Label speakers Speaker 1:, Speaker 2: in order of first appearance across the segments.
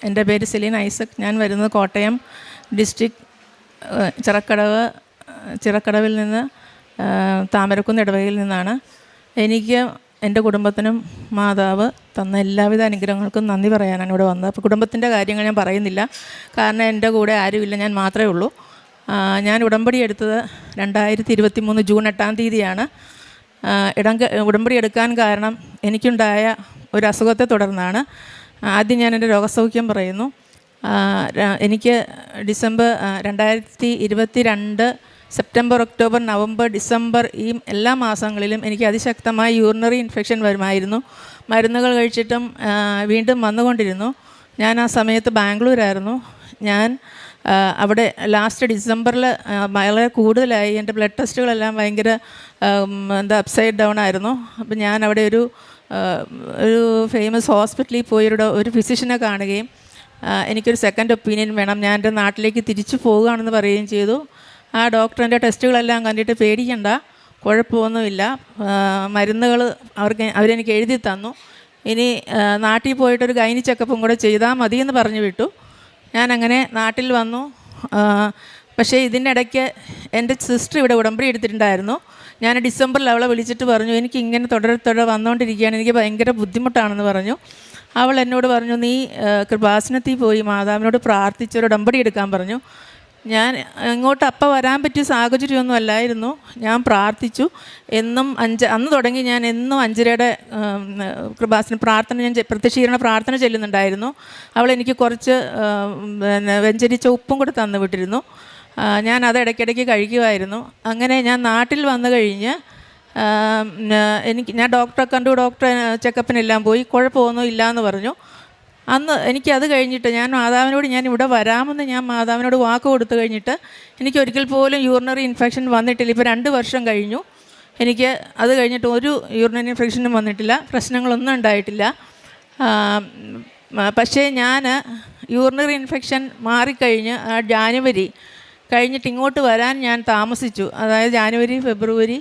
Speaker 1: എൻ്റെ പേര് സെലീൻ ഐസക്. ഞാൻ വരുന്നത് കോട്ടയം ഡിസ്ട്രിക്ട് ചിറക്കടവിൽ നിന്ന്, താമരക്കുന്ന് ഇടവകയിൽ നിന്നാണ്. എനിക്ക് എൻ്റെ കുടുംബത്തിനും മാതാവ് തന്ന എല്ലാവിധ അനുഗ്രഹങ്ങൾക്കും നന്ദി പറയാനാണ് ഇവിടെ വന്നത്. അപ്പോൾ കുടുംബത്തിൻ്റെ കാര്യങ്ങൾ ഞാൻ പറയുന്നില്ല, കാരണം എൻ്റെ കൂടെ ആരുമില്ല, ഞാൻ മാത്രമേ ഉള്ളൂ. ഞാൻ ഉടമ്പടി എടുത്തത് 2023 ജൂൺ 8-ാം തീയതിയാണ്. ഉടമ്പടി എടുക്കാൻ കാരണം എനിക്കുണ്ടായ ഒരു അസുഖത്തെ തുടർന്നാണ്. ആദ്യം ഞാൻ എൻ്റെ രോഗസൗഖ്യം പറയുന്നു. എനിക്ക് 2022 സെപ്റ്റംബർ, ഒക്ടോബർ, നവംബർ, ഡിസംബർ ഈ എല്ലാ മാസങ്ങളിലും എനിക്ക് അതിശക്തമായ യൂറിനറി ഇൻഫെക്ഷൻ വരുമായിരുന്നു. മരുന്നുകൾ കഴിച്ചിട്ടും വീണ്ടും വന്നുകൊണ്ടിരുന്നു. ഞാൻ ആ സമയത്ത് ബാംഗ്ലൂരായിരുന്നു. ഞാൻ അവിടെ ലാസ്റ്റ് ഡിസംബറിൽ വളരെ കൂടുതലായി. എൻ്റെ ബ്ലഡ് ടെസ്റ്റുകളെല്ലാം ഭയങ്കര അപ്സൈഡ് ഡൗൺ ആയിരുന്നു. അപ്പം ഞാൻ അവിടെ ഒരു ഫേമസ് ഹോസ്പിറ്റലിൽ പോയി ഒരു ഫിസിഷ്യനെ കാണുകയും എനിക്കൊരു സെക്കൻഡ് ഒപ്പീനിയൻ വേണം, ഞാൻ എൻ്റെ നാട്ടിലേക്ക് തിരിച്ചു പോവുകയാണെന്ന് പറയുകയും ചെയ്തു. ആ ഡോക്ടർ എൻ്റെ ടെസ്റ്റുകളെല്ലാം കണ്ടിട്ട് പേടിക്കണ്ട, കുഴപ്പമൊന്നുമില്ല, മരുന്നുകൾ അവരെനിക്ക് എഴുതി തന്നു, ഇനി നാട്ടിൽ പോയിട്ടൊരു ഗൈനി ചെക്കപ്പും കൂടെ ചെയ്താൽ മതിയെന്ന് പറഞ്ഞു വിട്ടു. ഞാനങ്ങനെ നാട്ടിൽ വന്നു. പക്ഷേ ഇതിനിടയ്ക്ക് എൻ്റെ സിസ്റ്റർ ഇവിടെ ഉടമ്പടി എടുത്തിട്ടുണ്ടായിരുന്നു. ഞാൻ ഡിസംബറിൽ അവളെ വിളിച്ചിട്ട് പറഞ്ഞു, എനിക്ക് ഇങ്ങനെ തുടരെ വന്നുകൊണ്ടിരിക്കുകയാണ്, എനിക്ക് ഭയങ്കര ബുദ്ധിമുട്ടാണെന്ന് പറഞ്ഞു. അവൾ എന്നോട് പറഞ്ഞു, നീ കൃപാസനത്തിൽ പോയി മാതാവിനോട് പ്രാർത്ഥിച്ചൊരു ഉടമ്പടി എടുക്കാൻ പറഞ്ഞു. ഞാൻ ഇങ്ങോട്ട് അപ്പം വരാൻ പറ്റിയ സാഹചര്യമൊന്നും അല്ലായിരുന്നു. ഞാൻ പ്രാർത്ഥിച്ചു. എന്നും അന്ന് തുടങ്ങി ഞാൻ എന്നും 5:30 കൃപാസന പ്രാർത്ഥന, ഞാൻ പ്രത്യക്ഷീകരണ പ്രാർത്ഥന ചെല്ലുന്നുണ്ടായിരുന്നു. അവൾ എനിക്ക് കുറച്ച് വെഞ്ചരിച്ച ഉപ്പും കൂടെ തന്നു വിട്ടിരുന്നു. ഞാൻ അത് ഇടയ്ക്കിടയ്ക്ക് കഴിക്കുമായിരുന്നു. അങ്ങനെ ഞാൻ നാട്ടിൽ വന്നു കഴിഞ്ഞ് ഞാൻ ഡോക്ടറെ കണ്ടു. ഡോക്ടറെ ചെക്കപ്പിനെല്ലാം പോയി, കുഴപ്പമൊന്നും ഇല്ലയെന്ന് പറഞ്ഞു. അന്ന് എനിക്കത് കഴിഞ്ഞിട്ട് ഞാൻ ഇവിടെ വരാമെന്ന് ഞാൻ മാതാവിനോട് വാക്ക് കൊടുത്തു കഴിഞ്ഞിട്ട് എനിക്ക് ഒരിക്കൽ പോലും യൂറിനറി ഇൻഫെക്ഷൻ വന്നിട്ടില്ല. ഇപ്പോൾ 2 വർഷം കഴിഞ്ഞു. എനിക്ക് അത് കഴിഞ്ഞിട്ട് ഒരു യൂറിനറി ഇൻഫെക്ഷനും വന്നിട്ടില്ല, പ്രശ്നങ്ങളൊന്നും ഉണ്ടായിട്ടില്ല. പക്ഷേ ഞാൻ യൂറിനറി ഇൻഫെക്ഷൻ മാറിക്കഴിഞ്ഞ് ജാനുവരി കഴിഞ്ഞിട്ട് ഇങ്ങോട്ട് വരാൻ ഞാൻ താമസിച്ചു. അതായത് ജാനുവരി, ഫെബ്രുവരി,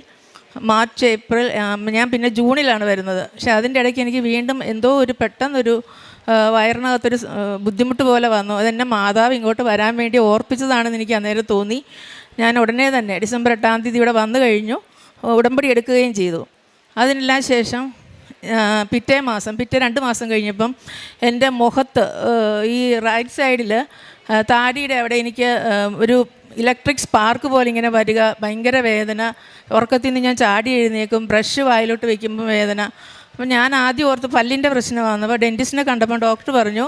Speaker 1: മാർച്ച്, ഏപ്രിൽ, ഞാൻ പിന്നെ ജൂണിലാണ് വരുന്നത്. പക്ഷേ അതിൻ്റെ ഇടയ്ക്ക് എനിക്ക് വീണ്ടും എന്തോ പെട്ടെന്നൊരു വയറിനകത്തൊരു ബുദ്ധിമുട്ട് പോലെ വന്നു. അതെന്നെ മാതാവ് ഇങ്ങോട്ട് വരാൻ വേണ്ടി ഓർപ്പിച്ചതാണെന്ന് എനിക്ക് അന്നേരം തോന്നി. ഞാൻ ഉടനെ തന്നെ ഡിസംബർ 8-ാം തീയതി ഇവിടെ വന്നു കഴിഞ്ഞു, ഉടമ്പടി എടുക്കുകയും ചെയ്തു. അതിനെല്ലാം ശേഷം പിറ്റേ 2 മാസം കഴിഞ്ഞപ്പം എൻ്റെ മുഖത്ത് ഈ റൈറ്റ് സൈഡിൽ താടിയുടെ അവിടെ എനിക്ക് ഒരു ഇലക്ട്രിക് സ്പാർക്ക് പോലെ ഇങ്ങനെ വരിക, ഭയങ്കര വേദന, ഉറക്കത്തിൽ നിന്ന് ഞാൻ ചാടി എഴുന്നേക്കും, ബ്രഷ് വായിലോട്ട് വയ്ക്കുമ്പോൾ വേദന. അപ്പം ഞാൻ ആദ്യം ഓർത്ത് പല്ലിൻ്റെ പ്രശ്നമാണ്. അപ്പോൾ ഡെൻറ്റിസ്റ്റിനെ കണ്ടപ്പോൾ ഡോക്ടർ പറഞ്ഞു,